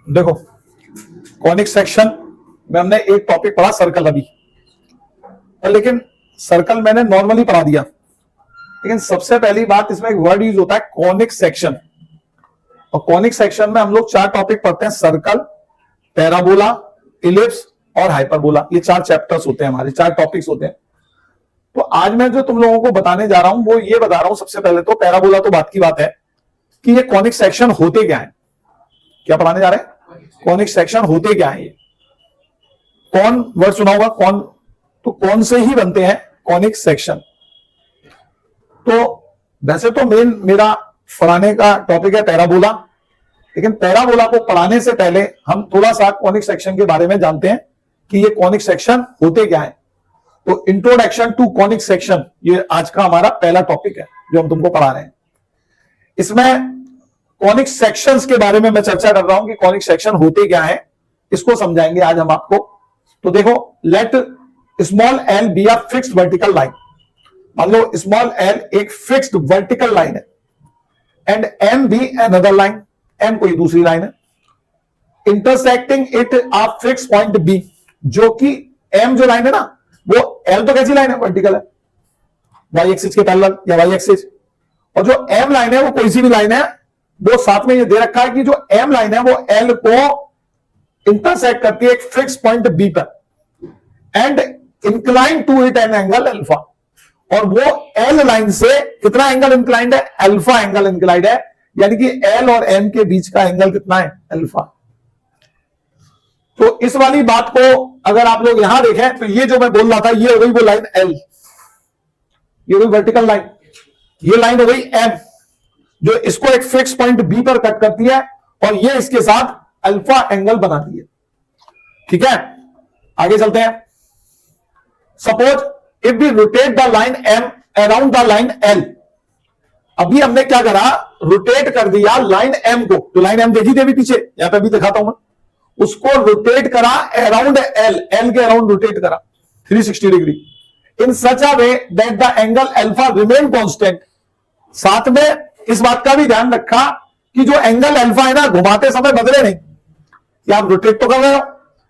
देखो conic section में हमने एक टॉपिक पढ़ा सर्कल अभी, लेकिन सर्कल मैंने नॉर्मली पढ़ा दिया। लेकिन सबसे पहली बात इसमें एक वर्ड यूज होता है कॉनिक सेक्शन, और कॉनिक सेक्शन में हम लोग 4 टॉपिक पढ़ते हैं, सर्कल, पैराबोला, इलिप्स और हाइपरबोला। ये 4 चैप्टर्स होते हैं हमारे, 4 टॉपिक्स होते हैं। तो आज मैं जो तुम लोगों को बताने जा रहा हूं वो ये बता रहा हूं, सबसे पहले तो पैराबोला तो बात की बात है कि ये कॉनिक सेक्शन होते क्या है। क्या पढ़ाने जा रहे हैं? कॉनिक सेक्शन होते क्या है। ये कौन वर्ड सुना होगा? कौन, तो कौन से ही बनते हैं कॉनिक सेक्शन। तो वैसे तो मेरा पढ़ाने का टॉपिक है पैराबोला, लेकिन पैराबोला को पढ़ाने से पहले हम थोड़ा सा कॉनिक सेक्शन के बारे में जानते हैं कि ये कॉनिक सेक्शन होते क्या है। तो इंट्रोडक्शन टू कॉनिक सेक्शन ये आज का हमारा पहला टॉपिक है जो हम तुमको पढ़ा रहे हैं। इसमें कॉनिक सेक्शंस के बारे में मैं चर्चा कर रहा हूं कि कॉनिक सेक्शन होते क्या है, इसको समझाएंगे आज हम आपको। तो देखो, let small L be a fixed vertical line. मान लो स्मॉल एल एक फिक्स्ड वर्टिकल लाइन है, and M be another line, M कोई दूसरी लाइन है, intersecting it a fixed point B, जो कि एम जो लाइन है ना, वो एल तो कैसी लाइन है? वर्टिकल है, वाई एक्सिस के पैरेलल या वाई एक्सिस। और जो एम लाइन है वो कोई सी भी लाइन है, वो साथ में ये दे रखा है कि जो एम लाइन है वो एल को इंटरसेक्ट करती है एक फिक्स पॉइंट बी पर, and incline to it an angle alpha. और वो एल लाइन से कितना एंगल इंक्लाइंड है? अल्फा एंगल इंक्लाइंड है, यानी कि एल और एम के बीच का एंगल कितना है? अल्फा। तो इस वाली बात को अगर आप लोग यहां देखें तो ये जो मैं बोल रहा था ये हो गई वो लाइन एल, ये हो गई वर्टिकल लाइन, ये लाइन हो गई एम जो इसको एक फिक्स पॉइंट बी पर कट करती है, और ये इसके साथ अल्फा एंगल बनाती है। ठीक है, आगे चलते हैं। Suppose if we rotate the line M around the line L. अभी हमने क्या करा? रोटेट कर दिया लाइन एम को, तो लाइन एम देखी थी अभी पीछे, यहां पे भी दिखाता हूं मैं, उसको रोटेट करा अराउंड एल, एल के अराउंड रोटेट करा 360 degree, in such a way that the angle alpha remain constant. साथ में इस बात का भी ध्यान रखा कि जो एंगल अल्फा है ना, घुमाते समय बदले नहीं। या आप रोटेट तो कर रहे हो,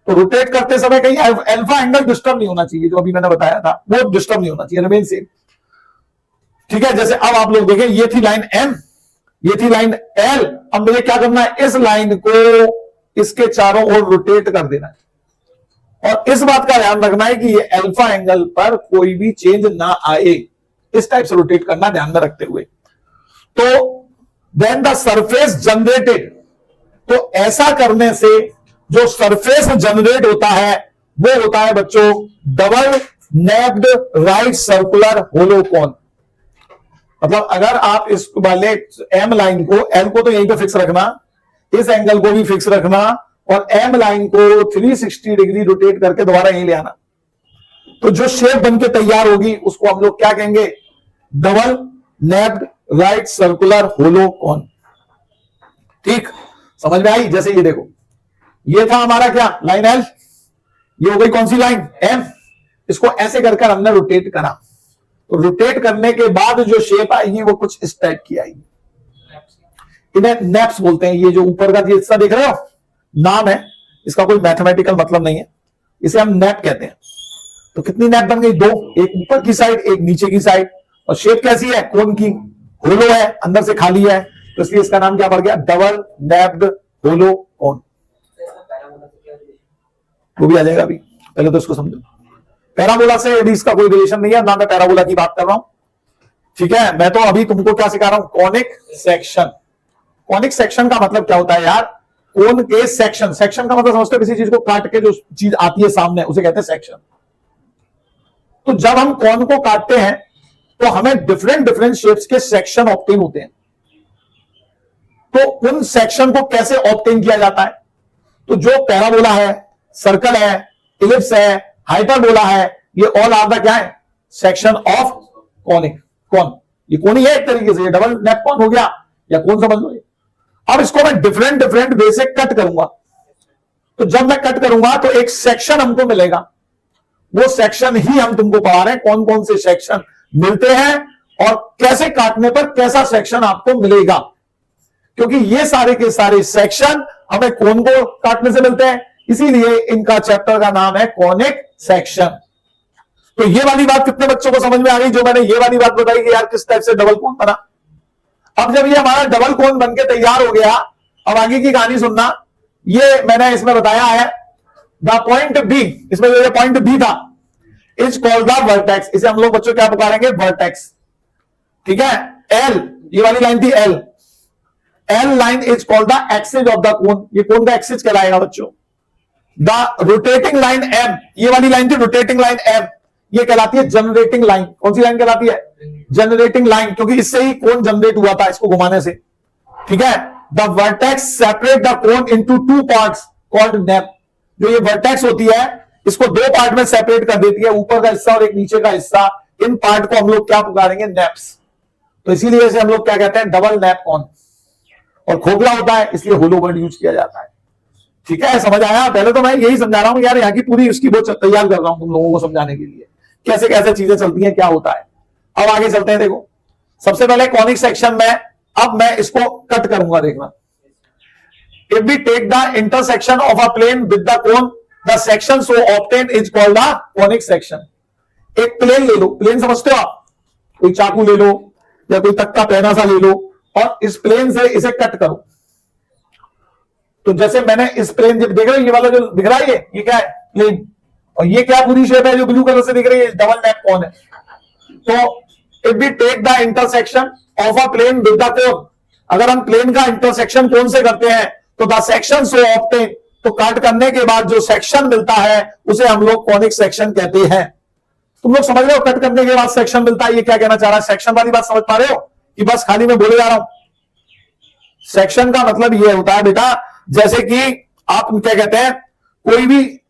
तो रोटेट करते समय कहीं अल्फा एंगल डिस्टर्ब नहीं होना चाहिए, जो अभी मैंने बताया था वो डिस्टर्ब नहीं होना चाहिए, रिमेन सेम। ठीक है, जैसे अब आप लोग देखें, ये थी लाइन एम, ये थी लाइन एल। अब मुझे क्या करना है? इस लाइन को इसके चारों ओर रोटेट कर देना है, और इस बात का ध्यान रखना है कि ये अल्फा एंगल पर कोई भी चेंज ना आए, इस टाइप से रोटेट करना ध्यान में रखते हुए। तो देन द सरफेस जनरेटेड, तो ऐसा करने से जो सरफेस जनरेट होता है वो होता है बच्चों डबल नेक्ड राइट सर्कुलर होलो कोन। मतलब अगर आप इस वाले एम लाइन को, एल को तो यहीं पे फिक्स रखना, इस एंगल को भी फिक्स रखना, और एम लाइन को 360 डिग्री रोटेट करके दोबारा यहीं ले आना, तो जो शेप बन के तैयार होगी उसको हम लोग क्या कहेंगे? डबल नेक्ड राइट सर्कुलर होलो कोन। ठीक, समझ में आई? जैसे ये देखो, ये था हमारा क्या? लाइन एल, ये हो गई कौन सी लाइन? एम। इसको ऐसे कर हमने रोटेट करा, तो रोटेट करने के बाद जो शेप आएगी वो कुछ इस टाइप की आएगी, इन्हें नैप्स बोलते हैं। ये जो ऊपर का हिस्सा देख रहे हो, नाम है इसका, कोई मैथमेटिकल मतलब नहीं है, इसे हम नैप कहते हैं। तो कितनी नैप बन गई? 2, एक ऊपर की साइड, एक नीचे की साइड। और शेप कैसी है? कोन की, होलो है, अंदर से खाली है, तो इसलिए इसका नाम क्या पड़ गया? डबल नैप्ड होलो कोन। वो भी आ जाएगा अभी, पहले तो इसको समझो। पैराबोला से अभी इसका कोई रिलेशन नहीं है, ना मैं पैराबोला की बात कर रहा हूं। ठीक है, मैं तो अभी तुमको क्या सिखा रहा हूं? Conic section. कॉनिक सेक्शन का मतलब क्या होता है यार? कोन के सेक्शन। सेक्शन का मतलब समझते हो? किसी चीज को काट के जो चीज आती है सामने, उसे कहते हैं सेक्शन। तो जब हम कॉन को काटते हैं तो हमें डिफरेंट डिफरेंट शेप्स के सेक्शन ऑब्टेन होते हैं। तो उन सेक्शन को कैसे ऑब्टेन किया जाता है? तो जो पैराबोला है, सर्कल है, इलिप्स है, हाइपरबोला है, ये ऑल आर द क्या है? Section of conic cone. ये कोन ही है एक तरीके से, ये डबल नेप कॉन हो गया, या कौन समझ लो। अब इसको मैं डिफरेंट डिफरेंट वे से कट करूंगा, तो जब मैं कट करूंगा तो एक सेक्शन हमको मिलेगा। वो सेक्शन ही हम तुमको पढ़ा रहे हैं, कौन कौन से सेक्शन मिलते हैं और कैसे काटने पर कैसा सेक्शन आपको मिलेगा, क्योंकि ये सारे के सारे सेक्शन हमें कोन को काटने से मिलते हैं, इसीलिए इनका चैप्टर का नाम है कॉनिक सेक्शन। तो ये वाली बात कितने बच्चों को समझ में आ गई, जो मैंने ये वाली बात बताई कि यार किस टाइप से डबल कोन बना। अब जब ये हमारा डबल कोन बनके तैयार हो गया, अब आगे की कहानी सुनना। ये मैंने इसमें बताया है द पॉइंट बी, इसमें जो पॉइंट बी था इज कॉल्ड द वर्टेक्स, इसे हम लोग बच्चों क्या पुकारेंगे, वर्टेक्स। ठीक है, एल, ये वाली लाइन थी L, L line is called the axis of the cone, ये कोन का एक्सिस कहलाएगा बच्चों। द रोटेटिंग लाइन एम, ये वाली लाइन थी रोटेटिंग लाइन एम, ये कहलाती है जनरेटिंग लाइन। कौन सी लाइन कहलाती है, जनरेटिंग लाइन, क्योंकि इससे ही कोन जनरेट हुआ था, इसको घुमाने से। ठीक है, the vertex separate the cone into two parts called nappe, जो ये वर्टेक्स होती है इसको दो पार्ट में सेपरेट कर देती है, ऊपर का हिस्सा और एक नीचे का हिस्सा। इन पार्ट को हम लोग क्या पुकारेंगे, नेप्स। तो इसीलिए इसे हम लोग क्या कहते हैं, डबल नेप कोन। और खोखला होता है इसलिए होलो वर्ड यूज किया जाता है। ठीक है, समझ आया। पहले तो मैं यही समझा रहा हूं यार, यहाँ की पूरी उसकी वो तैयार कर रहा हूं तुम लोगों को समझाने के लिए, कैसे कैसे चीजें चलती हैं, क्या होता है। अब आगे चलते हैं। देखो सबसे पहले कॉनिक सेक्शन में, अब मैं इसको कट करूंगा, देखना। If we take the intersection of a plane with the cone, the section so obtain is called the conic section. एक प्लेन ले लो, प्लेन समझते हो आप, कोई चाकू ले लो या कोई तख्ता पैना सा ले लो, और इस प्लेन से इसे कट करो। तो जैसे मैंने इस प्लेन, देख रहे हो ये वाला जो दिख रहा है, ये क्या है, प्लेन, और ये क्या पूरी शेप है जो ब्लू कलर से दिख रही है, डबल नेप कोन है। तो if we take the intersection of a plane with the cone, अगर हम प्लेन का इंटरसेक्शन कोन से करते हैं तो द सेक्शन सो ऑब्टेन, तो काट करने के बाद जो सेक्शन मिलता है उसे हम लोग कॉनिक सेक्शन कहते हैं। तुम लोग समझ रहे हो, कट करने के बाद सेक्शन मिलता है, ये क्या कहना चाह रहा है, सेक्शन वाली बात समझ पा रहे हो कि बस खाली मैं बोले जा रहा हूं। सेक्शन का मतलब ये होता है बेटा, जैसे कि आप क्या कहते हैं, कोई भी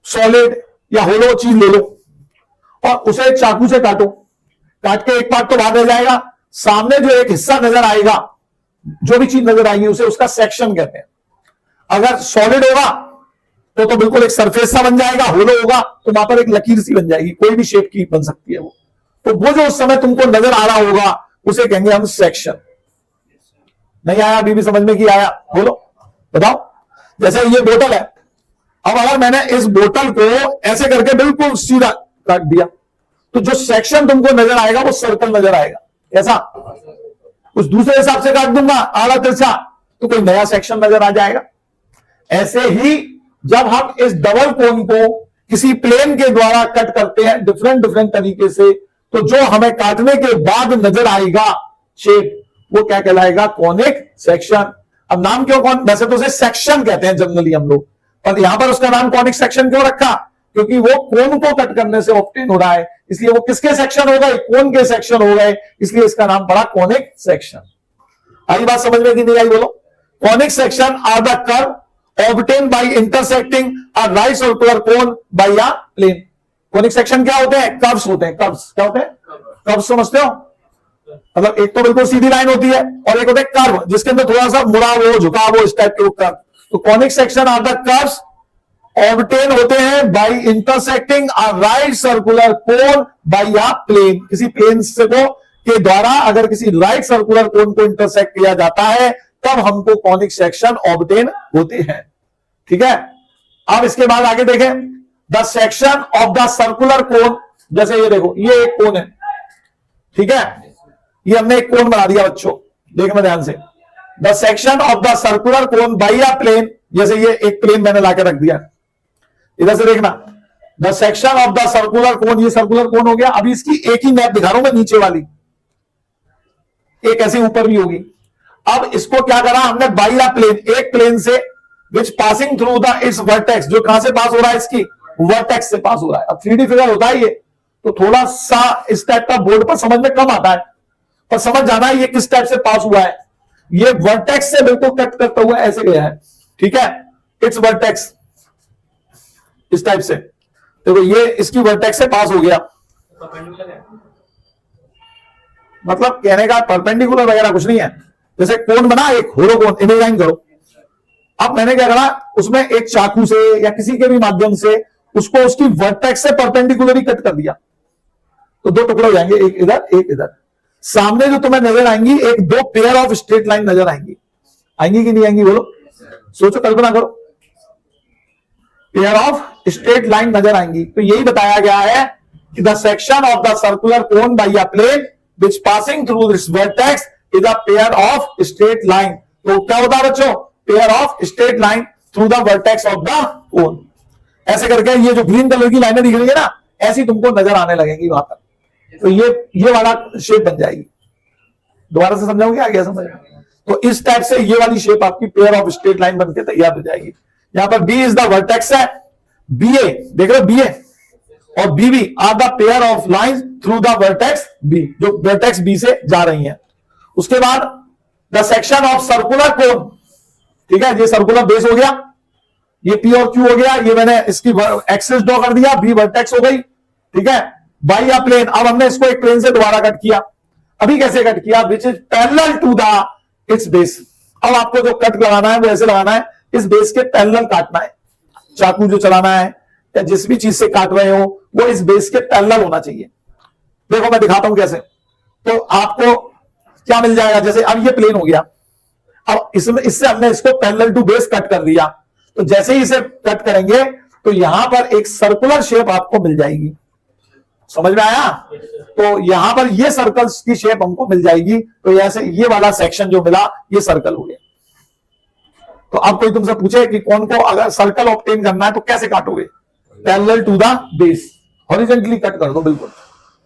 सॉलिड या होलो चीज ले लो और उसे चाकू से काटो, काट के एक पार्ट तो बाहर रह जाएगा, सामने जो एक हिस्सा नजर आएगा, जो भी चीज नजर आएगी उसे उसका सेक्शन कहते हैं। अगर सॉलिड होगा तो बिल्कुल एक सरफेस सा बन जाएगा, होलो होगा तो वहां पर एक लकीर सी बन जाएगी, कोई भी शेप की बन सकती है वो। तो वो जो उस समय तुमको नजर आ रहा होगा उसे कहेंगे हम सेक्शन। नहीं आया अभी भी समझ में कि आया, बोलो बताओ। जैसे ये बोतल है, अब अगर मैंने इस बोतल को ऐसे करके बिल्कुल सीधा काट दिया तो जो सेक्शन तुमको नजर आएगा वो सर्कल नजर आएगा। कैसा, कुछ दूसरे हिसाब से काट दूंगा आड़ा तिरछा तो कोई नया सेक्शन नजर आ जाएगा। ऐसे ही जब हम इस डबल कोन को किसी प्लेन के द्वारा कट करते हैं डिफरेंट डिफरेंट तरीके से, तो जो हमें काटने के बाद नजर आएगा शेप, वो क्या कहलाएगा, कॉनिक सेक्शन। अब नाम क्यों कौन, वैसे तो उसे सेक्शन कहते हैं जनरली हम लोग, पर यहां पर उसका नाम कॉनिक सेक्शन क्यों रखा, क्योंकि वो कोन को कट करने से ऑब्टेन हो रहा है, इसलिए वो किसके सेक्शन हो गए, कोन के सेक्शन हो गए, इसलिए इसका नाम पड़ा कॉनिक सेक्शन। आई बात समझ में कि नहीं आई, बोलो। Conic section are the curve obtained by intersecting a right circular cone by a plane। Conic section क्या होते हैं, कर्व्स होते हैं। कर्व्स क्या होते हैं, कर्व्स समझते हो, मतलब एक तो बिल्कुल सीधी लाइन होती है और एक होते हैं कर्व जिसके अंदर थोड़ा सा मुड़ा वो झुका वो इस टाइप के कर्व। तो conic section are the curves obtain होते हैं by intersecting a right circular cone by a plane. किसी प्लेन से को के द्वारा अगर किसी राइट सर्कुलर कोन को इंटरसेक्ट किया जाता है तब हमको कॉनिक सेक्शन ऑब्टेन होते हैं। ठीक है, अब इसके बाद आगे देखें, the section of the circular कोन, जैसे ये देखो ये एक कोन है, ठीक है, ये हमने एक कोन बना दिया बच्चों, देखना ध्यान से। The section of the circular cone by a plane, जैसे ये एक प्लेन मैंने लाके रख दिया, इधर से देखना, the section of the circular कोन, ये सर्कुलर कोन हो गया। अभी इसकी एक ही मैप दिखा रहा हूं मैं, नीचे वाली एक ऐसे ऊपर भी होगी। अब इसको क्या करा हमने, बाय अ प्लेन, एक प्लेन से which passing through the its vertex, जो कहां से पास हो रहा है, इसकी वर्टेक्स से पास हो रहा है। अब 3D फिगर होता है ये, तो थोड़ा सा इस टाइप का बोर्ड पर समझ में कम आता है, पर समझ जाना है ये किस टाइप से पास हुआ है। ये वर्टेक्स से बिल्कुल कट करता हुआ ऐसे गया है, ठीक है, इट्स वर्टेक्स इस टाइप से। देखो ये इसकी वर्टेक्स से पास हो गया, मतलब कहने का परपेंडिकुलर वगैरह कुछ नहीं है। जैसे कोन बना एक होलो कोन, इमेजिन करो। अब मैंने क्या करा, उसमें एक चाकू से या किसी के भी माध्यम से उसको उसकी वर्टेक्स से परपेंडिकुलरली कट कर दिया, तो दो टुकड़े हो जाएंगे, एक इधर एक इधर। सामने जो तुम्हें नजर आएंगी एक दो पेयर ऑफ स्ट्रेट लाइन नजर आएंगी, आएंगी कि नहीं आएंगी, बोलो। सोचो, कल्पना करो, पेयर ऑफ स्ट्रेट लाइन नजर आएंगी। तो यही बताया गया है कि the section of the circular cone by a plane which passing through this vertex is a pair of straight line. तो क्या होता है बच्चों, pair of straight line through the vertex of the cone. ऐसे करके ये जो ग्रीन कलर की लाइनें दिख रही है ना, ऐसी तुमको नजर आने लगेंगी वहां तक। तो ये वाला शेप बन जाएगी। दोबारा से समझाऊंगी, आ गया समझ? तो इस टाइप से ये वाली शेप आपकी पेयर ऑफ स्ट्रेट लाइन बनके तैयार हो जाएगी। यहां पर बी इज द वर्टेक्स है, बी ए देख रहे हो, बी ए और B B are the pair of lines through the vertex B, जो वर्टेक्स बी से जा रही हैं। उसके बाद the section of circular cone, ठीक है, ये सर्कुलर बेस हो गया, ये पी और क्यू हो गया, ये मैंने इसकी एक्सिस ड्रॉ कर दिया, बी वर्टेक्स हो गई, ठीक है, बाई अ प्लेन। अब हमने इसको एक प्लेन से दोबारा कट किया। अभी कैसे कट किया, which is parallel to the its base. अब आपको जो कट लगाना है वो ऐसे लगाना है, इस बेस के पैरेलल काटना है। चाकू जो चलाना है या जिस भी चीज से काट रहे हो वो इस बेस के पैरेलल होना चाहिए। देखो मैं दिखाता हूं कैसे। तो आपको क्या मिल जाएगा, जैसे अब ये प्लेन हो गया, अब इसमें इससे हमने इसको पैरेलल टू बेस कट कर दिया। तो जैसे ही इसे कट करेंगे तो यहां पर एक सर्कुलर शेप आपको मिल जाएगी। समझ में आया? तो यहां पर ये सर्कल्स की शेप हमको मिल जाएगी। तो ऐसे ये वाला सेक्शन जो मिला ये सर्कल हो गया। तो अब कोई तुमसे पूछे कि कौन को अगर सर्कल ऑब्टेन करना है तो कैसे काटोगे, parallel to the base, horizontally cut कर दो बिल्कुल।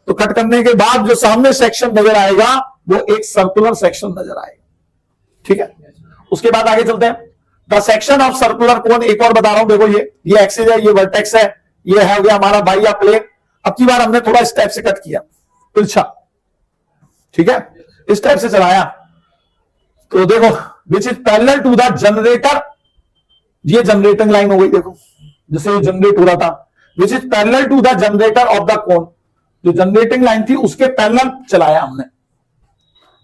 तो कट करने के बाद जो सामने सेक्शन नजर आएगा वो एक सर्कुलर सेक्शन नजर आएगा, ठीक है। उसके बाद आगे चलते हैं। द सेक्शन ऑफ सर्कुलर कोन, एक और बता रहा हूं, देखो ये एक्सिस है, ये वर्टेक्स है, ये है हो गया हमारा बाई या प्लेन। अब की बार हमने थोड़ा इस टाइप से कट किया, तिरछा, ठीक है, इस टाइप से चलाया। तो देखो which is parallel to the generator, ये जनरेटिंग लाइन हो गई, देखो जैसे ये जनरेट हो रहा था, which is parallel to the generator of the cone. जो जनरेटिंग लाइन थी उसके पैरेलल चलाया हमने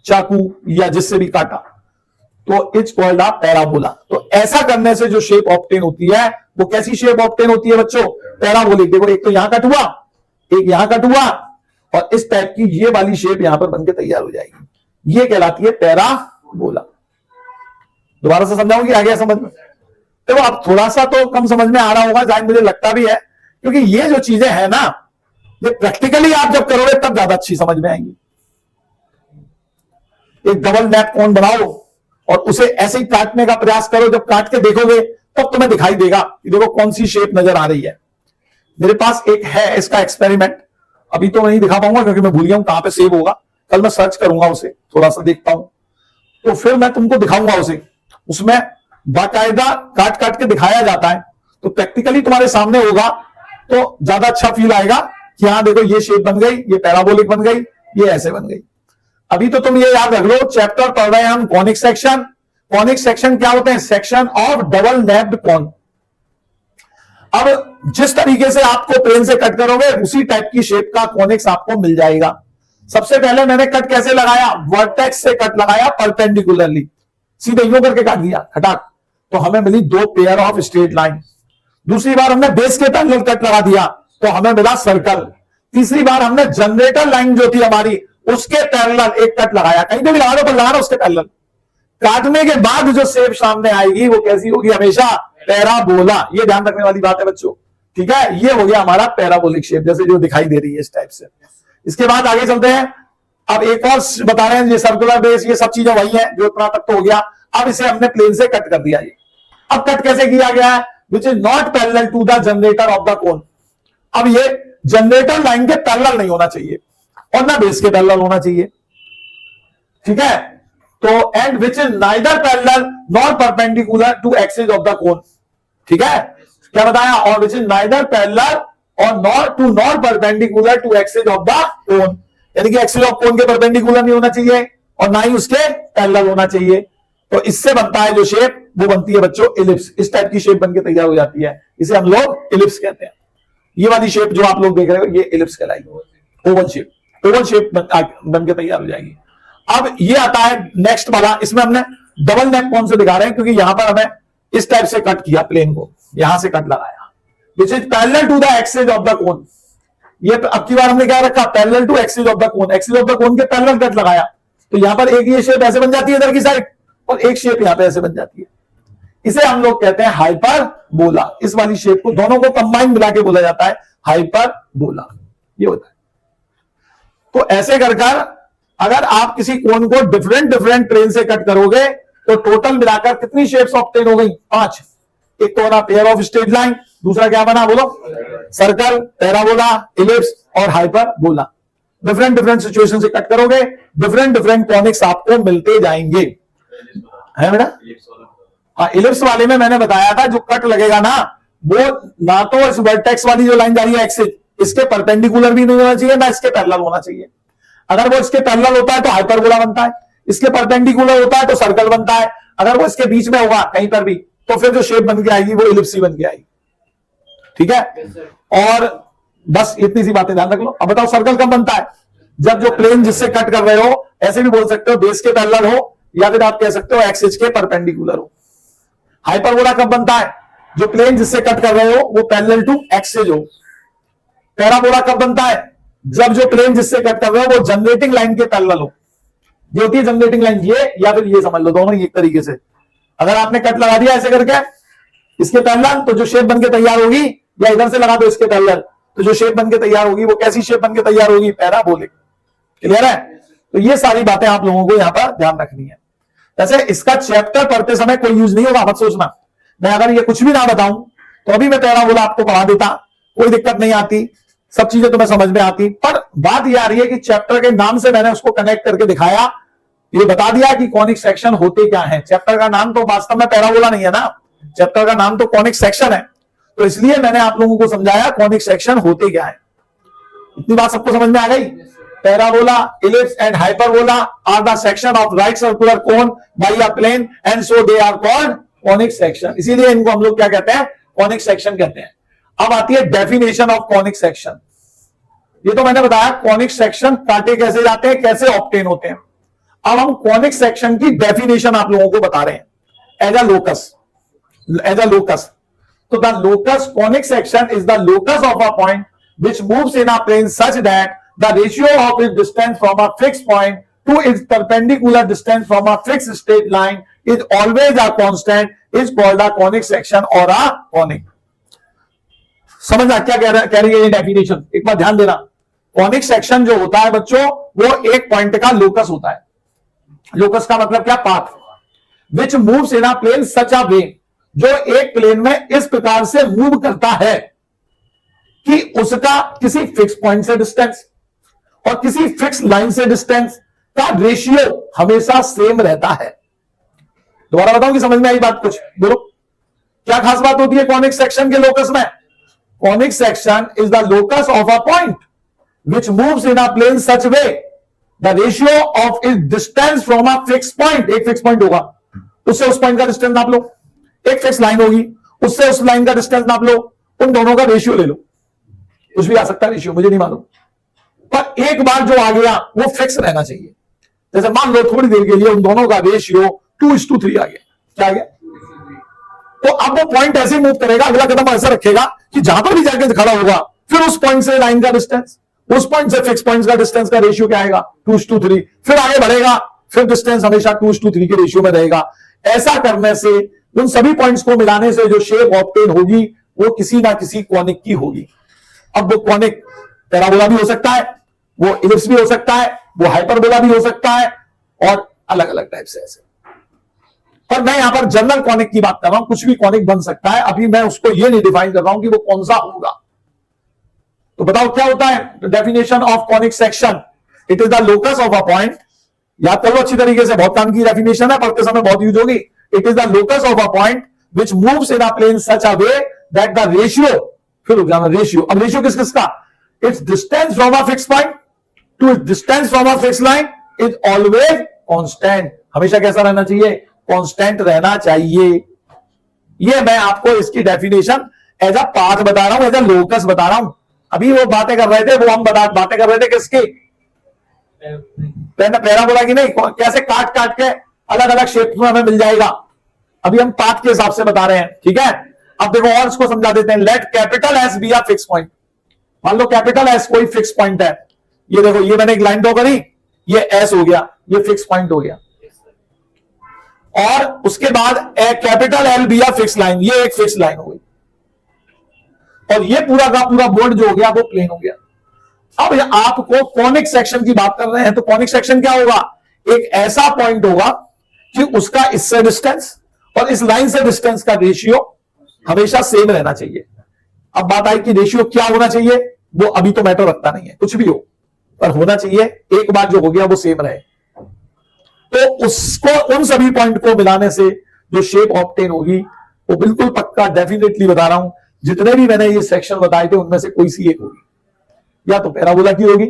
चाकू या जिससे भी काटा, तो इट्स कॉल्ड अ पैराबोला। तो ऐसा करने से जो शेप ऑब्टेन होती है वो कैसी शेप ऑब्टेन होती है बच्चों, पैराबोलिक। देखो एक तो यहां कट हुआ, एक यहां कट हुआ, और इस टाइप की ये वाली शेप यहां पर बनके तैयार हो जाएगी। ये कहलाती है पैराबोला। दोबारा से समझाऊंगी, आ गया समझ में? देखो अब थोड़ा सा तो कम समझ में आ रहा होगा, शायद मुझे लगता भी है, क्योंकि ये जो चीजें हैं ना, ये प्रैक्टिकली आप जब करोगे तब ज्यादा अच्छी समझ में आएंगी। एक डबल नैप कोन बनाओ और उसे ऐसे ही काटने का प्रयास करो, जब काट के देखोगे तब तुम्हें दिखाई देगा कि देखो कौन सी शेप नजर आ रही है। मेरे पास एक है इसका एक्सपेरिमेंट, अभी तो नहीं दिखा पाऊंगा क्योंकि मैं भूल गया हूं कहां पे सेव होगा, कल मैं सर्च करूंगा उसे, थोड़ा सा देखता हूं तो फिर मैं तुमको दिखाऊंगा उसे। उसमें बाकायदा काट काट के दिखाया जाता है, तो प्रैक्टिकली तुम्हारे सामने होगा तो ज्यादा अच्छा फील आएगा कि हाँ देखो ये शेप बन गई, ये पैराबोलिक बन गई, ये ऐसे बन गई। अभी तो तुम ये याद रख लो, चैप्टर पढ़ रहे हैं हम कॉनिक सेक्शन। कॉनिक सेक्शन क्या होते हैं, सेक्शन ऑफ डबल नैप्ड कॉन। अब जिस तरीके से आपको प्लेन से कट करोगे उसी टाइप की शेप का कॉनिक्स आपको मिल जाएगा। सबसे पहले मैंने कट कैसे लगाया, वर्टेक्स से कट लगाया परपेंडिकुलरली, सीधे यूं करके काट दिया खटाक, तो हमें मिली दो पेयर ऑफ स्ट्रेट लाइन। दूसरी बार हमने बेस के पैरेलल कट लगा दिया तो हमें मिला सर्कल। तीसरी बार हमने जनरेटर लाइन जो थी हमारी उसके पैरेलल एक कट लगाया, कहीं पे भी लगा दो पर लगा रहा उसके पैरेलल। काटने के बाद जो शेप सामने आएगी वो कैसी होगी, हमेशा पैराबोला। ये ध्यान रखने वाली बात है बच्चों, ठीक है। ये हो गया हमारा पैराबोलिक शेप, जैसे जो दिखाई दे रही है इस टाइप से। इसके बाद आगे चलते हैं। अब एक और बता रहे हैं, ये सर्कुलर बेस, ये सब चीजें वही है जो इतना तक तो हो गया। अब इसे हमने प्लेन से कट कर दिया। ये अब कट कैसे किया गया है, which is not parallel to the generator of the cone. अब ये जनरेटर लाइन के पैरेलल नहीं होना चाहिए और ना बेस के पैरेलल होना चाहिए, ठीक है। तो and which is neither parallel nor perpendicular to axis of the cone, ठीक है। क्या बताया, और विच इज नाइदर पैरेलल और nor perpendicular to axis of the cone, यानी कि एक्सिस ऑफ कोन के परपेंडिकुलर नहीं होना चाहिए और ना ही उसके पैरेलल होना चाहिए। तो इससे बनता है जो शेप, वो बनती है बच्चों इलिप्स। इस टाइप की शेप बनके तैयार हो जाती है, इसे हम लोग इलिप्स कहते हैं। ये वाली शेप जो आप लोग देख रहे हो ये इलिप्स कहलाएगी, ओवल शेप। ओवल शेप बनके तैयार हो जाएगी। अब ये आता है नेक्स्ट वाला, इसमें हमने डबल नेक कौन से दिखा रहे हैं, क्योंकि यहां पर हमें इस टाइप से कट किया, प्लेन को यहां से कट लगाया, which is parallel to the axis of the cone. ये अब की बार हमने क्या रखा, parallel to axis of the cone. Axis of the cone के पैरेलल कट लगाया, तो यहां पर एक ये शेप ऐसे बन जाती है इधर की साइड, और एक शेप यहां पे ऐसे बन जाती है। इसे हम लोग कहते हैं हाइपरबोला। इस वाली शेप को दोनों को कंबाइन मिला के बोला जाता है हाइपरबोला, ये होता है। तो ऐसे कर अगर आप किसी कोन को डिफरेंट डिफरेंट प्लेन से कट करोगे तो टोटल मिलाकर कितनी शेप्स ऑब्टेन हो गई? 5। एक तो बना पेयर ऑफ स्ट्रेट लाइन, दूसरा क्या बना बोलो? सर्कल, पैराबोला, इलिप्स और हाइपरबोला। डिफरेंट डिफरेंट सिचुएशन से कट करोगे, डिफरेंट डिफरेंट कॉनिक्स आपको मिलते जाएंगे, है बेटा? हाँ, इलिप्स वाले में मैंने बताया था जो कट लगेगा ना, वो ना तो इस वर्टेक्स वाली जो लाइन जा रही है एक्सिस, इसके परपेंडिकुलर भी नहीं होना चाहिए, ना इसके पैरेलल होना चाहिए। अगर वो इसके पैरेलल होता है तो हाइपरबोला बनता है, इसके परपेंडिकुलर होता है तो सर्कल बनता है, अगर वो इसके बीच में होगा कहीं पर भी तो फिर जो शेप बन के आएगी वो इलिप्स बन के आएगी। ठीक है? और बस इतनी सी बातें ध्यान रख लो। अब बताओ सर्कल कब बनता है? जब जो प्लेन जिससे कट कर रहे हो, ऐसे भी बोल सकते हो बेस के पैरेलल हो, या फिर आप कह सकते हो एक्सिस के परपेंडिकुलर हो। हाइपरबोला कब बनता है? जो प्लेन जिससे कट कर रहे हो वो पैरेलल टू एक्सिस हो। पैराबोला कब बनता है? जब जो प्लेन जिससे कट कर रहे हो वो जनरेटिंग लाइन के पैरेलल हो। ये होती है जनरेटिंग लाइन, ये या फिर ये समझ लो, दोनों ही एक तरीके से। अगर आपने कट लगा दिया ऐसे करके इसके पैरेलल, तो जो शेप बनके तैयार होगी, या इधर से लगा दो इसके पैरेलल, तो जो शेप बनके तैयार होगी वो कैसी शेप बनके तैयार होगी? पैराबोलिक। क्लियर है? तो ये सारी बातें आप लोगों को यहां पर ध्यान रखनी है। वैसे इसका चैप्टर पढ़ते समय कोई यूज नहीं होगा, मत सोचना। मैं अगर ये कुछ भी ना बताऊं तो अभी मैं पैराबोला आपको पढ़ा देता, कोई दिक्कत नहीं आती, सब चीजें तुम्हें समझ में आती। पर बात यह आ रही है कि चैप्टर के नाम से मैंने उसको कनेक्ट करके दिखाया, ये बता दिया कि कॉनिक सेक्शन होते क्या है। चैप्टर का नाम तो वास्तव में पैराबोला नहीं है ना, चैप्टर का नाम तो कॉनिक सेक्शन है, तो इसलिए मैंने आप लोगों को समझाया कॉनिक सेक्शन होते क्या है। इतनी बात सबको समझ में आ गई? Parabola, ellipse and hyperbola are the section of right circular cone by a plane and so they are called conic section. इसीलिए इनको हम लोग क्या कहते हैं? कॉनिक सेक्शन कहते हैं। अब आती है डेफिनेशन ऑफ कॉनिक सेक्शन। ये तो मैंने बताया कॉनिक सेक्शन काटे कैसे जाते हैं, कैसे ऑब्टेन होते हैं। अब हम कॉनिक सेक्शन की डेफिनेशन आप लोगों को बता रहे हैं as a locus, as a locus. तो the locus conic section is the locus of a point which moves in a plane such that the ratio of its distance from a fixed point to its perpendicular distance from a fixed straight line is always a constant, is called a conic section or a conic। समझना क्या कह रही है ये definition? एक बार ध्यान देना। Conic section जो होता है बच्चों, वो एक पॉइंट का लोकस होता है। लोकस का मतलब क्या? Path. Which moves in a plane such a way, जो एक प्लेन में इस प्रकार से मूव करता है कि उसका किसी फिक्स पॉइंट से डिस्टेंस और किसी फिक्स लाइन से डिस्टेंस का रेशियो हमेशा सेम रहता है। दोबारा बताऊं कि समझ में आई बात? कुछ बोलो, क्या खास बात होती है कॉनिक सेक्शन के लोकस में? Conic section is the locus of a point which moves in a plane such way the ratio of it distance from a fix point. एक फिक्स पॉइंट होगा, उससे उस पॉइंट का डिस्टेंस नाप लो। एक fix line होगी, उससे उस लाइन का डिस्टेंस नाप लो। उन दोनों का रेशियो ले लो। कुछ भी आ सकता है रेशियो, मुझे नहीं मालूम, पर एक बार जो आ गया वो फिक्स रहना चाहिए। जैसे मान लो थोड़ी देर के लिए उन दोनों का रेशियो 2:3 आ गया। क्या आ गया? तो अब वो पॉइंट ऐसे मूव करेगा, अगला कदम ऐसा रखेगा कि जहां पर भी जाके खड़ा होगा, फिर उस पॉइंट से लाइन का डिस्टेंस, उस पॉइंट से फिक्स पॉइंट का डिस्टेंस का रेशियो क्या आएगा? 2:3। फिर आगे बढ़ेगा, फिर डिस्टेंस हमेशा 2:3 के रेशियो में रहेगा। ऐसा करने से उन सभी पॉइंट्स को मिलाने से जो शेप ऑब्टेन होगी वो किसी ना किसी कॉनिक की होगी। अब वो कॉनिक पैराबोला भी हो सकता है, वो इलिप्स भी हो सकता है, वो हाइपरबोला भी हो सकता है, और अलग अलग टाइप से ऐसे। पर मैं यहां पर जनरल कॉनिक की बात कर रहा हूं, कुछ भी कॉनिक बन सकता है। अभी मैं उसको ये नहीं डिफाइन कर रहा हूं कि वो कौन सा होगा। तो बताओ क्या होता है definition of conic section? It is the locus of a point. याद कर लो अच्छी तरीके से, बहुत काम की डेफिनेशन है, पढ़ते समय बहुत यूज होगी। It is the locus of a point which moves in a plane such a way that the ratio, फिर रेशियो, अब रेशियो किस किसका? Its distance from a fix point to its distance from a fix line is always constant. हमेशा कैसा रहना चाहिए? Constant रहना चाहिए। ये मैं आपको इसकी डेफिनेशन एज अ पाथ बता रहा हूं, एज अ लोकस बता रहा हूं। अभी वो बातें कर रहे थे, वो हम बातें कर रहे थे किसकी? पैराबोला की नहीं, कैसे काट काट के अलग अलग शेप में हमें मिल जाएगा। अभी हम पाथ के हिसाब से बता रहे हैं, ठीक है? अब देखो और इसको समझा देते हैं। Let capital S be a fix point. मान लो कैपिटल एस कोई फिक्स पॉइंट है। ये देखो, ये मैंने एक लाइन ड्रॉ करी, ये एस हो गया, ये फिक्स पॉइंट हो गया। और उसके बाद capital L B fix line, ये एक फिक्स लाइन हो गई, और ये पूरा का पूरा बोर्ड जो हो गया वो प्लेन हो गया। अब आपको कॉनिक सेक्शन की बात कर रहे हैं, तो कॉनिक सेक्शन क्या होगा, एक ऐसा पॉइंट होगा कि उसका इससे डिस्टेंस और इस लाइन से डिस्टेंस का रेशियो हमेशा सेम रहना चाहिए। अब बात आई कि रेशियो क्या होना चाहिए, वो अभी तो मैटर रखता नहीं है, कुछ भी हो पर होना चाहिए एक बार जो हो गया वो सेम रहे। तो उसको उन सभी पॉइंट को मिलाने से जो शेप ऑब्टेन होगी वो बिल्कुल पक्का डेफिनेटली बता रहा हूं, जितने भी मैंने ये सेक्शन बताए थे उनमें से कोई सी एक होगी, या तो पैराबोला की होगी,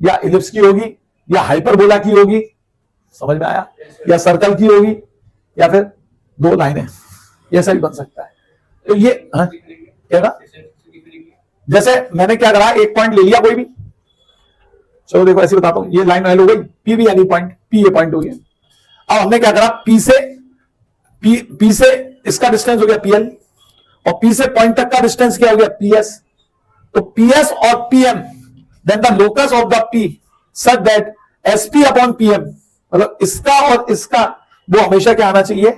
या इलिप्स की होगी, या हाइपरबोला की होगी, समझ में आया, या सर्कल की होगी, या फिर दो लाइनें, ऐसा भी बन सकता है। तो ये क्या था, जैसे मैंने क्या करा, एक पॉइंट ले लिया कोई भी, चलो देखो ऐसे बताता हूं, ये लाइन एल हो गई, पी भी यानी पॉइंट, पी ये पॉइंट हो गया। अब हमने क्या करा, पी से इसका डिस्टेंस हो गया पीएल, और पी से पॉइंट तक का डिस्टेंस क्या हो गया पीएस। तो पीएस और PM then the locus of the P such that SP upon PM, मतलब इसका और इसका वो हमेशा क्या आना चाहिए,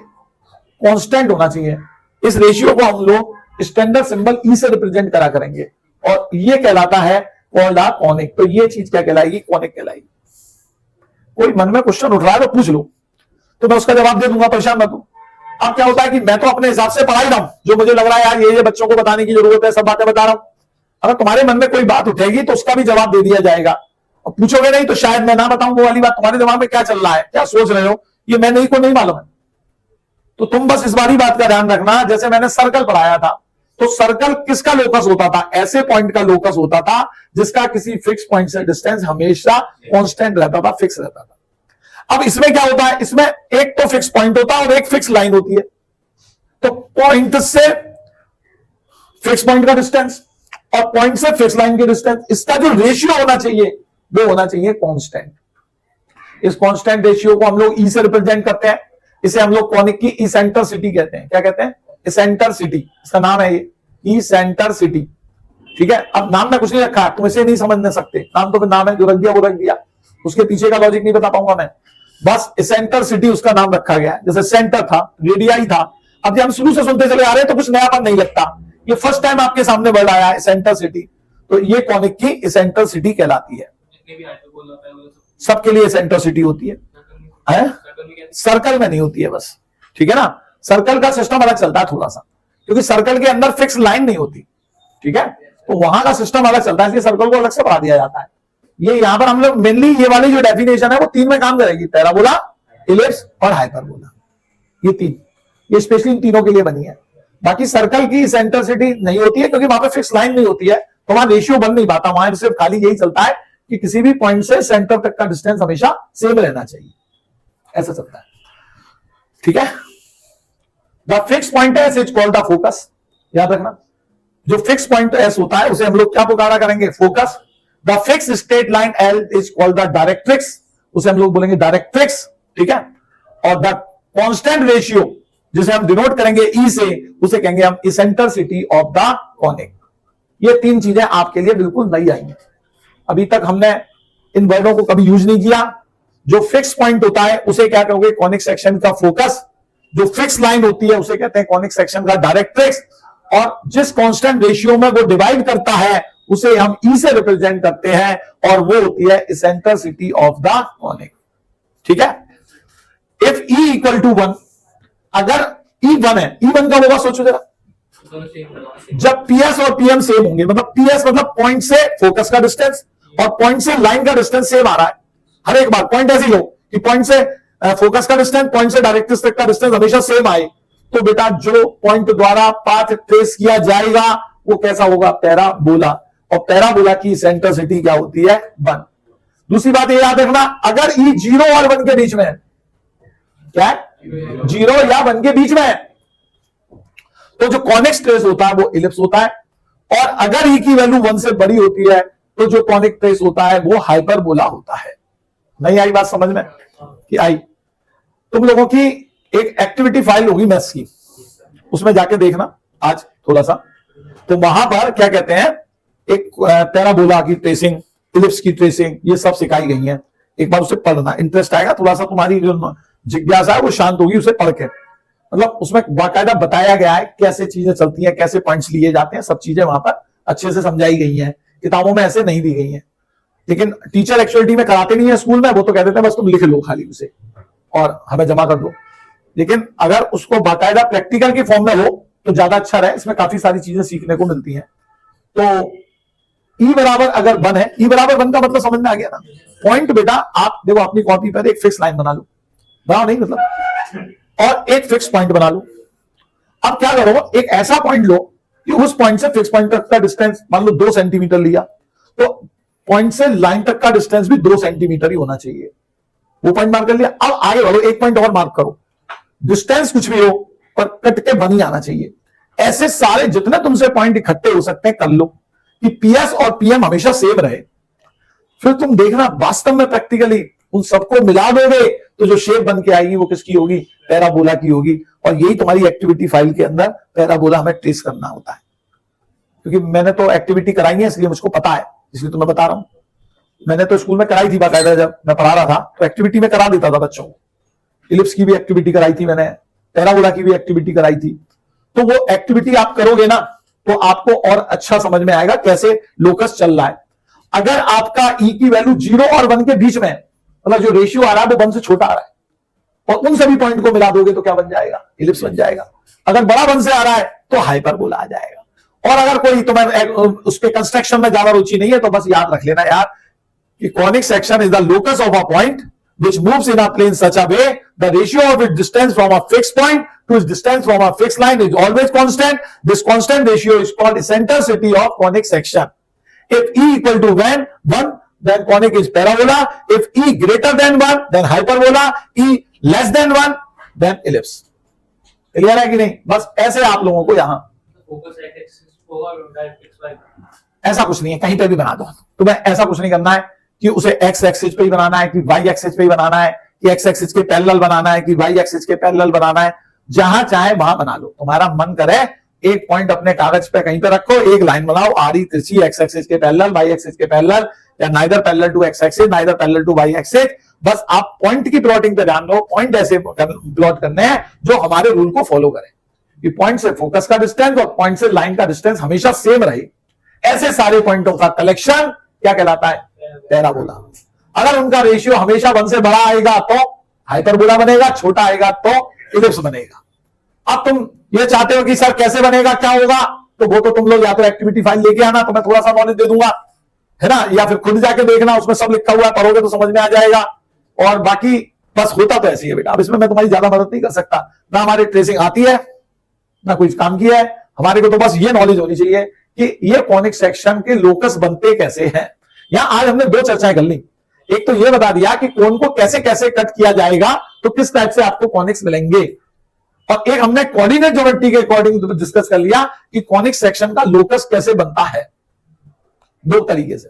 कांस्टेंट होना चाहिए। इस रेशियो को हम लोग स्टैंडर्ड सिंबल ई से रिप्रेजेंट करा करेंगे, और ये कहलाता है कॉल्ड अ कॉनिक। तो ये चीज क्या कहलाएगी, कॉनिक कहलाएगी। कोई मन में क्वेश्चन उठ रहा है तो पूछ लो, तो मैं उसका जवाब दे दूंगा, परेशान मत हो। अब क्या होता है कि मैं तो अपने हिसाब से पढ़ा ही रहा हूं, जो मुझे लग रहा है यार ये बच्चों को बताने की जरूरत है, सब बातें बता रहा हूं। अगर तुम्हारे मन में कोई बात उठेगी तो उसका भी जवाब दे दिया जाएगा, और पूछोगे नहीं तो शायद मैं ना बताऊं वो वाली बात। तुम्हारे दिमाग में क्या चल रहा है, क्या सोच रहे हो, ये मैं नहीं को नहीं मालूम है। तो तुम बस इस बारी बात का ध्यान रखना, जैसे मैंने सर्कल पढ़ाया था, तो सर्कल किसका लोकस होता था, ऐसे पॉइंट का लोकस होता था जिसका किसी फिक्स पॉइंट से डिस्टेंस हमेशा कांस्टेंट रहता था, फिक्स रहता था। अब इसमें क्या होता है, इसमें एक तो फिक्स पॉइंट होता है और एक फिक्स लाइन होती है। तो पॉइंट से फिक्स पॉइंट का डिस्टेंस और पॉइंट से फिक्स लाइन के डिस्टेंस, इसका जो रेशियो होना चाहिए वो होना चाहिए कांस्टेंट। इस कांस्टेंट रेशियो को हम लोग ई से रिप्रेजेंट करते हैं, इसे हम लोग कॉनिक की इसेंट्रिसिटी कहते हैं। क्या कहते हैं, इसेंट्रिसिटी, इसका नाम है ये इसेंट्रिसिटी। ठीक है, अब नाम में कुछ नहीं रखा, तुम इसे नहीं समझ सकते, नाम तो फिर नाम है, जो रख दिया वो रख दिया, उसके पीछे का लॉजिक नहीं बता पाऊंगा मैं, बस इसेंट्रिसिटी उसका नाम रखा गया। जैसे सेंटर था, रेडियाई था। अब जब हम शुरू से सुनते चले आ रहे हैं तो कुछ नयापन नहीं लगता, ये फर्स्ट टाइम आपके सामने वर्ड आया है इसेंट्रिसिटी, तो ये कॉनिक की इसेंट्रिसिटी कहलाती है। सबके लिए इसेंट्रिसिटी होती है, सर्कल में नहीं होती है बस, ठीक है ना। सर्कल का सिस्टम अलग चलता है थोड़ा सा, क्योंकि सर्कल के अंदर फिक्स लाइन नहीं होती, ठीक है, तो वहां का सिस्टम अलग चलता है, इसलिए सर्कल को अलग से बढ़ा दिया जाता है। ये यहां पर हम लोग मेनली ये वाली जो डेफिनेशन है वो तीन में काम करेगी, पैराबोला, इलिप्स और हाइपरबोला, ये तीन, ये स्पेशली इन तीनों के लिए बनी है। बाकी सर्कल की इसेंट्रिसिटी नहीं होती है क्योंकि वहां पर फिक्स लाइन नहीं होती है, तो वहां रेशियो बन नहीं पाता, वहां सिर्फ खाली यही चलता है कि किसी भी पॉइंट से सेंटर तक का डिस्टेंस हमेशा सेम रहना चाहिए, ऐसा चलता है, ठीक है। The fix point S is called the focus, याद रखना, जो फिक्स पॉइंट एस होता है उसे हम लोग क्या पुकारा करेंगे, focus. The fix straight line L is called the directrix, उसे हम लोग बोलेंगे डायरेक्ट्रिक्स, ठीक है। और द कांस्टेंट रेशियो जिसे हम डिनोट करेंगे ई से, उसे कहेंगे हम इसेंट्रिसिटी ऑफ द कॉनिक। ये तीन चीजें आपके लिए बिल्कुल नई आई हैं, अभी तक हमने इन वर्डों को कभी यूज नहीं किया। जो फिक्स पॉइंट होता है उसे क्या कहोगे, कॉनिक सेक्शन का फोकस। जो फिक्स लाइन होती है उसे कहते हैं कॉनिक सेक्शन का डायरेक्ट्रिक्स, और जिस कांस्टेंट रेशियो में वो डिवाइड करता है उसे हम ई से रिप्रेजेंट करते हैं, और वो होती है इसेंट्रिसिटी ऑफ द कॉनिक, ठीक है। इफ ई इक्वल टू 1, अगर ई 1 है, ई 1 का होगा, सोचो जरा, जब पीएस और पीएम सेम होंगे, मतलब पीएस मतलब पॉइंट से फोकस का डिस्टेंस और पॉइंट से लाइन का डिस्टेंस सेम आ रहा है हर एक बार। पॉइंट ऐसी लो कि पॉइंट से फोकस का डिस्टेंस, पॉइंट से डायरेक्ट्रिक्स तक का डिस्टेंस हमेशा सेम आए, तो बेटा जो पॉइंट द्वारा पाथ ट्रेस किया जाएगा वो कैसा होगा, पैराबोला। और पैराबोला की इसेंट्रिसिटी क्या होती है, 1। दूसरी बात ये याद रखना, अगर ई 0 और 1 के बीच में है, क्या 0 या 1 के बीच में है, तो जो कॉनिक ट्रेस होता है वो इलिप्स होता है, और अगर ई की वैल्यू 1 से बड़ी होती है तो जो कॉनिक ट्रेस होता है वो हाइपरबोला होता है। नहीं आई बात समझ में कि आई? तुम लोगों की एक एक्टिविटी फाइल होगी मैथ्स की, उसमें जाके देखना आज थोड़ा सा, तो वहां पर क्या कहते हैं, एक पैराबोला की ट्रेसिंग, इलिप्स की ट्रेसिंग, ये सब सिखाई गई है। एक बार उसे पढ़ना, इंटरेस्ट आएगा थोड़ा सा, तुम्हारी जो जिज्ञासा है वो शांत होगी उसे पढ़ के। मतलब उसमें बाकायदा बताया गया है कैसे चीजें चलती हैं, कैसे पॉइंट्स लिए जाते हैं, सब चीजें वहां पर अच्छे से समझाई गई हैं। किताबों में ऐसे नहीं दी गई हैं, लेकिन टीचर एक्चुअलिटी में कराते नहीं है स्कूल में, वो तो कह देते हैं बस तुम लिख लो खाली उसे और हमें जमा कर दो। लेकिन अगर उसको बाकायदा प्रैक्टिकल के फॉर्म में हो तो ज्यादा अच्छा रहे, इसमें काफी सारी चीजें सीखने को मिलती हैं। तो ई बराबर अगर 1 है, ई बराबर 1 का मतलब समझ में आ गया ना। पॉइंट बेटा आप देखो अपनी कॉपी पर एक फिक्स लाइन बना लो, बनाओ नहीं मतलब, और एक फिक्स पॉइंट बना लो। अब क्या करो, एक ऐसा पॉइंट लो कि उस पॉइंट से फिक्स पॉइंट तक का डिस्टेंस मान लो 2 सेंटीमीटर लिया, तो पॉइंट से लाइन तक का डिस्टेंस भी 2 सेंटीमीटर ही होना चाहिए। वो पॉइंट मार्क कर लिया। अब आगे बढ़ो, एक पॉइंट और मार्क करो, डिस्टेंस कुछ भी हो पर कट के 1 ही आना चाहिए। ऐसे सारे जितने तुमसे पॉइंट इकट्ठे हो सकते हैं कर लो कि पीएस और पीएम हमेशा सेम रहे। फिर तुम देखना वास्तव में प्रैक्टिकली उन सबको मिला दोगे तो जो शेप बन के आएगी वो किसकी होगी, पैराबोला की होगी। और यही तुम्हारी एक्टिविटी फाइल के अंदर पैराबोला हमें ट्रेस करना होता है। क्योंकि मैंने तो एक्टिविटी कराई है इसलिए मुझको पता है, इसलिए तो मैं बता रहा हूं। मैंने तो स्कूल में कराई थी बाकायदा, जब मैं पढ़ा रहा था तो एक्टिविटी में करा देता था बच्चों को। इलिप्स की भी एक्टिविटी कराई थी मैंने, पैराबोला की भी एक्टिविटी कराई थी। तो वो एक्टिविटी आप करोगे ना तो आपको और अच्छा समझ में आएगा कैसे लोकस चल रहा है। अगर आपका ई की वैल्यू 0 और 1 के बीच में, मतलब जो रेशियो आ रहा है वो 1 से छोटा आ रहा है, और उन सभी पॉइंट को मिला दोगे तो क्या बन जाएगा, इलिप्स बन जाएगा। अगर बड़ा 1 से आ रहा है तो हाइपरबोला आ जाएगा। और अगर कोई तुम्हें उसके कंस्ट्रक्शन में ज्यादा रुचि नहीं है तो बस याद रख लेना यार कि conic section is the locus of a point which moves in a plane such a way the ratio of its distance from a fixed point to its distance from a fixed line is always constant. This constant ratio is called eccentricity of conic section. If E equal to 1 then conic is parabola. If E greater than 1 then hyperbola. E less than 1 then ellipse. Clear है कि नहीं? बस ऐसे आप लोगों को यहां ऐसा कुछ नहीं है, कहीं पे भी बना दो। तुम्हें ऐसा कुछ नहीं करना है कि उसे एक्स एक्सिस पे ही बनाना है, कि वाई एक्सिस पे ही बनाना है, कि एक्स एक्सिस के पैरेलल बनाना है, कि वाई एक्सिस के पैरेलल बनाना है। जहां चाहे वहां बना लो, तुम्हारा मन करे एक पॉइंट अपने कागज पे कहीं पे रखो, एक लाइन बनाओ आड़ी तिरछी, एक्स एक्सिस के पैरेलल, वाई एक्सिस के पैरेलल, या neither parallel to X axis neither parallel to Y axis. बस आप पॉइंट की प्लॉटिंग पे ध्यान दो, पॉइंट ऐसे प्लॉट करने हैं जो हमारे रूल को फॉलो करें कि पॉइंट से फोकस का डिस्टेंस और पॉइंट से लाइन का डिस्टेंस हमेशा सेम रहे। ऐसे सारे पॉइंटों का कलेक्शन क्या कहलाता है, पैराबोला। अगर उनका रेशियो हमेशा 1 से बड़ा आएगा तो हाइपरबोला बनेगा, छोटा आएगा तो इलिप्स बनेगा। अब तुम ये चाहते हो कि सर कैसे बनेगा, क्या होगा, तो वो तो तुम लोग या तो एक्टिविटी फाइल लेके आना, तो मैं थोड़ा सा नॉलेज दे दूंगा, है ना, या फिर खुद जाके देखना, उसमें सब लिखा हुआ है, पढ़ोगे तो समझ में आ जाएगा। और बाकी बस होता तो ऐसी है बेटा। अब इसमें मैं तुम्हारी ज्यादा मदद नहीं कर सकता, ना हमारी ट्रेसिंग आती है ना कुछ काम किया है। हमारे को तो बस ये नॉलेज होनी चाहिए कि ये कॉनिक सेक्शन के लोकस बनते कैसे हैं। यहां आज हमने 2 चर्चाएं कर ली। एक तो ये बता दिया कि कोन को कैसे कैसे कट किया जाएगा, तो किस टाइप से आपको कॉनिक्स मिलेंगे, और एक हमने कोऑर्डिनेट ज्योमेट्री के अकॉर्डिंग डिस्कस कर लिया कि कॉनिक सेक्शन का लोकस कैसे बनता है 2 तरीके से।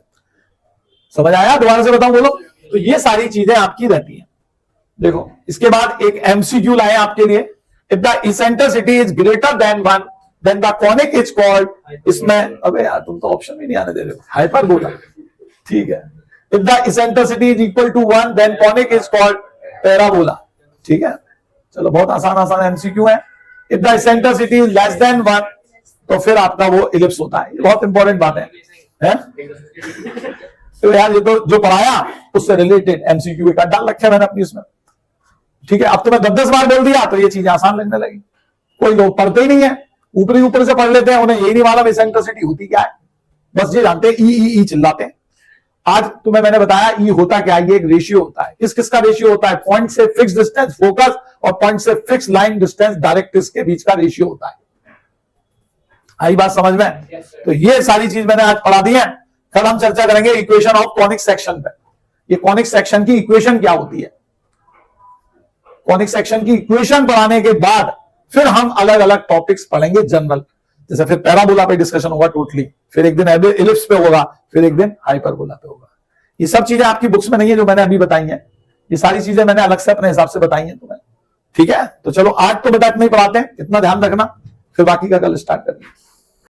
समझ आया? दोबारा से बताऊं बोलो। तो ये सारी चीजें आपकी रहती हैं। देखो इसके बाद एक एमसीक्यू लाए आपके लिए, if the eccentricity is greater than 1 than the conic is called, इसमें अबे यार तुम तो ऑप्शन भी नहीं आने दे रहे हो, हाइपरबोला। ठीक है, if the eccentricity is equal to 1 then conic is called parabola। ठीक है, चलो बहुत आसान एमसीक्यू है। if the eccentricity is less than 1 तो फिर आपका वो इलिप्स होता है। ये बहुत इंपॉर्टेंट बात है? तो यार ये तो जो पढ़ाया उससे रिलेटेड एमसीक्यू एक डाल रखे मैंने अपनी उसमें। ठीक है, अब तो मैं 10-10 बार बोल दिया तो ये चीजें आसान लगने लगी। कोई लोग पढ़ते ही नहीं है, ऊपर से पढ़ लेते हैं, उन्हें यही नहीं मालूम इसेंट्रिसिटी होती क्या है, बस ये जानते हैं ई चिल्लाते हैं। आज तुम्हें मैंने बताया ई होता क्या है, ये एक रेशियो होता है। किसका रेशियो होता है? पॉइंट से फिक्स डिस्टेंस फोकस और पॉइंट से फिक्स लाइन डिस्टेंस डायरेक्ट्रिक्स के बीच का रेशियो होता है। आई बात समझ में? तो ये सारी चीज मैंने आज पढ़ा दी है। कल हम चर्चा करेंगे इक्वेशन ऑफ कॉनिक सेक्शन पे। ये कॉनिक सेक्शन की इक्वेशन क्या होती है, कॉनिक सेक्शन की इक्वेशन पढ़ाने के बाद फिर हम अलग अलग टॉपिक्स पढ़ेंगे जनरल। जैसे फिर पैराबोला पे डिस्कशन होगा टोटली, फिर एक दिन इलिप्स पे होगा, फिर एक दिन हाइपरबोला पे होगा। ये सब चीजें आपकी बुक्स में नहीं है जो मैंने अभी बताई हैं, ये सारी चीजें मैंने अलग से अपने हिसाब से बताई हैं तुम्हें। ठीक है, तो चलो आज तो बेटा इतना ही पढ़ाते हैं, इतना ध्यान रखना, फिर बाकी का कल स्टार्ट करेंगे।